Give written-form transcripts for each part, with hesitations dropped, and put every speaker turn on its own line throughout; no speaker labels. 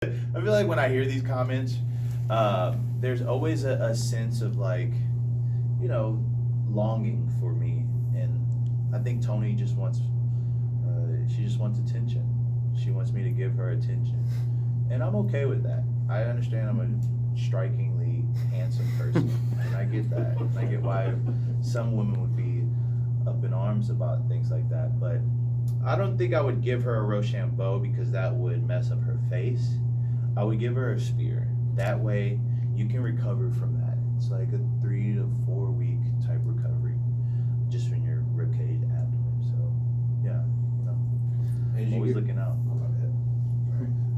I feel like when I hear these comments, there's always a sense of like, longing for me, and I think Toni just wants, she just wants attention. She wants me to give her attention, and I'm okay with that. I understand I'm a strikingly handsome person, and I get that. And I get why some women would be up in arms about things like that, but I don't think I would give her a Rochambeau because that would mess up her face. I would give her a spear. That way you can recover from that. It's like a 3 to 4 week type recovery just from your ribcage abdomen. So yeah, I'm always looking out.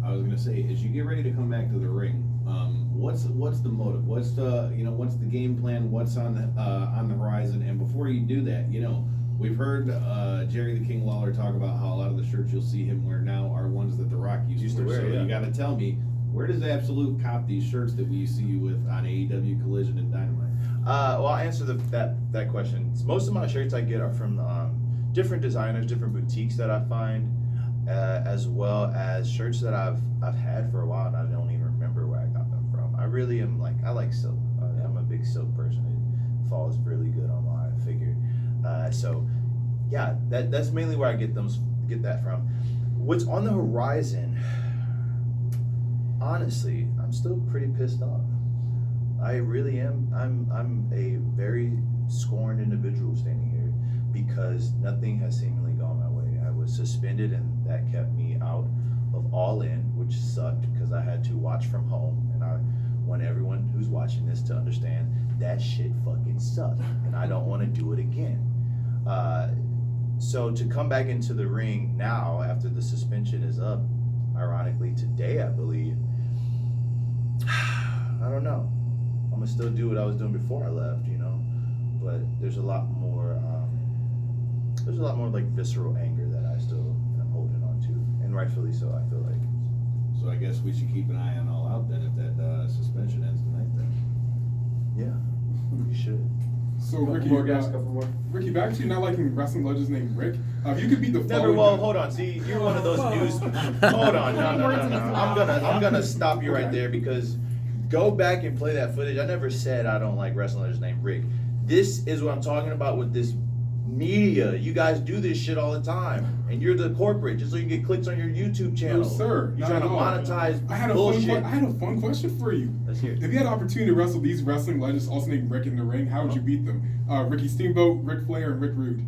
I was gonna say, as you get ready to come back to the ring, what's the motive? What's the game plan? What's on the horizon? And before you do that, we've heard Jerry the King Lawler talk about how a lot of the shirts you'll see him wear now are ones that The Rock used to wear. So you got to tell me, where does Absolute cop these shirts that we see you with on AEW, Collision, and Dynamite?
Well, I'll answer that question. Most of my shirts I get are from different designers, different boutiques that I find, as well as shirts that I've had for a while and I don't even remember where I got them from. I really am I like silk. I'm a big silk person. It falls really good on my figure. So yeah, that's mainly where I get that from. What's on the horizon? Honestly, I'm still pretty pissed off. I really am. I'm a very scorned individual standing here because nothing has seemingly gone my way. I was suspended and that kept me out of All In, which sucked because I had to watch from home, and I want everyone who's watching this to understand that shit fucking sucked and I don't want to do it again. So to come back into the ring now after the suspension is up, ironically today I believe, I don't know. I'm gonna still do what I was doing before I left, but there's a lot more like visceral anger that I still am holding on to, and rightfully so. I feel like.
So I guess we should keep an eye on All Out then if that suspension ends tonight then.
Yeah, you should.
So Ricky,
couple more.
Ricky, back to you not liking wrestling legends named Rick. If you could beat the
Never. Well, hold on. See, you're one of those news. Hold on. No. I'm gonna stop you right there because go back and play that footage. I never said I don't like wrestling legends named Rick. This is what I'm talking about with this media. You guys do this shit all the time, and you're the corporate just so you can get clicks on your YouTube channel.
No, sir.
You're trying to monetize bullshit.
I had a fun question for you.
Let's hear it.
If you had the opportunity to wrestle these wrestling legends, also named Rick, in the ring, how would you beat them? Ricky Steamboat, Ric Flair, and Rick Rude.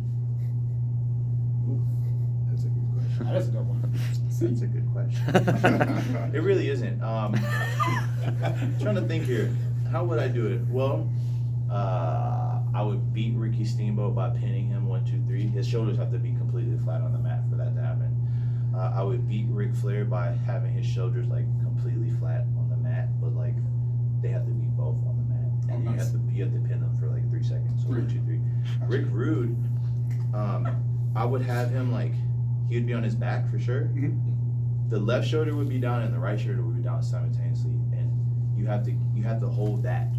That's a good question.
That's a good one.
That's a good question. It really isn't. Trying to think here. How would I do it? Well, I would beat Ricky Steamboat by pinning him 1, 2, 3. His shoulders have to be completely flat on the mat for that to happen. I would beat Ric Flair by having his shoulders completely flat on the mat, but they have to be both on the mat, and you have to pin them for 3 seconds. So 1, 2, 3. Rick Rude, I would have him he would be on his back for sure.
Mm-hmm.
The left shoulder would be down and the right shoulder would be down simultaneously, and you have to hold that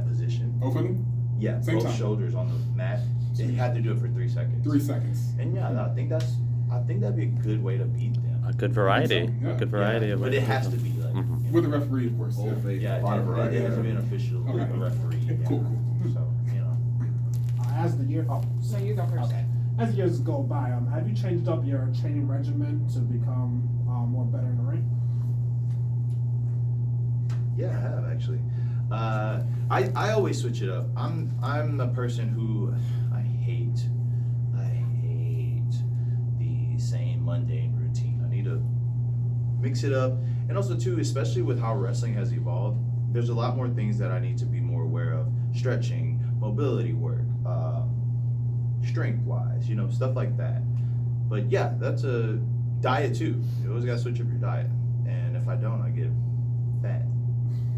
position.
Both of them?
Yeah,
Same
both
time.
shoulders on the mat. And you had to do it for 3 seconds.
3 seconds.
And yeah, I think that'd be a good way to beat them.
A good variety.
Yeah.
A good variety of
But it has to be
With a referee, of course.
Old face.
Yeah,
A lot of variety.
it has to be an official
Okay.
referee. Yeah.
Cool.
So
As the year,
No, you go first.
okay. As the years go by, have you changed up your training regimen to become more better in the ring?
Yeah, I have actually. I always switch it up. I'm a person who I hate the same mundane routine. I need to mix it up, and also too, especially with how wrestling has evolved, there's a lot more things that I need to be more aware of: stretching, mobility work, strength wise, stuff like that. But yeah, that's a diet too. You always gotta switch up your diet, and if I don't, I get fat.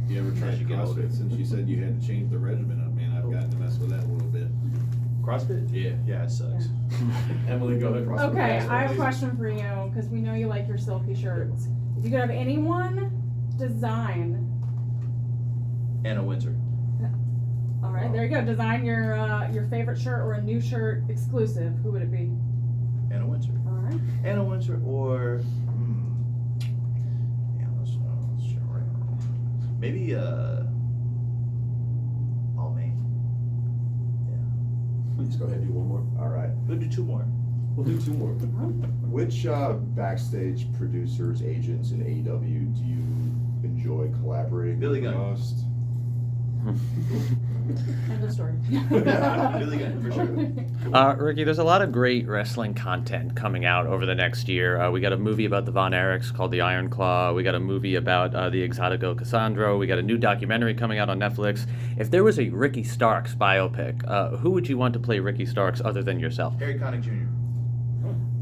You ever tried
As you get older.
CrossFit? Since you said you had to change the regimen up, man, I've gotten to mess with that a little bit.
CrossFit? Yeah, it sucks.
Emily, go ahead.
Okay, I have a question for you, because we know you like your silky shirts. If you could have anyone design,
Anna Winter.
all right, there you go, design your favorite shirt or a new shirt exclusive, who would it be?
Anna Winter.
All right.
Anna Winter or yeah, let's Maybe all Maine. Yeah.
Let's go ahead and do one more. All right.
We'll do 2 more.
We'll do 2 more. Which backstage producers, agents in AEW do you enjoy collaborating
Billy
with the
Gunn.
most?
End of story.
Billy Gunn, for sure.
Ricky, there's a lot of great wrestling content coming out over the next year. We got a movie about the Von Erichs called The Iron Claw. We got a movie about the Exotico Cassandro. We got a new documentary coming out on Netflix. If there was a Ricky Starks biopic, who would you want to play Ricky Starks other than yourself?
Harry Connick Jr.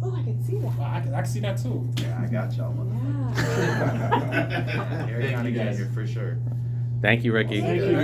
Oh, I can see that.
Wow, I can see that too.
Yeah, I got y'all, motherfucker.
Yeah.
Harry
Thank you,
Connick
guys.
Jr. for sure.
Thank you, Ricky.
Thank you.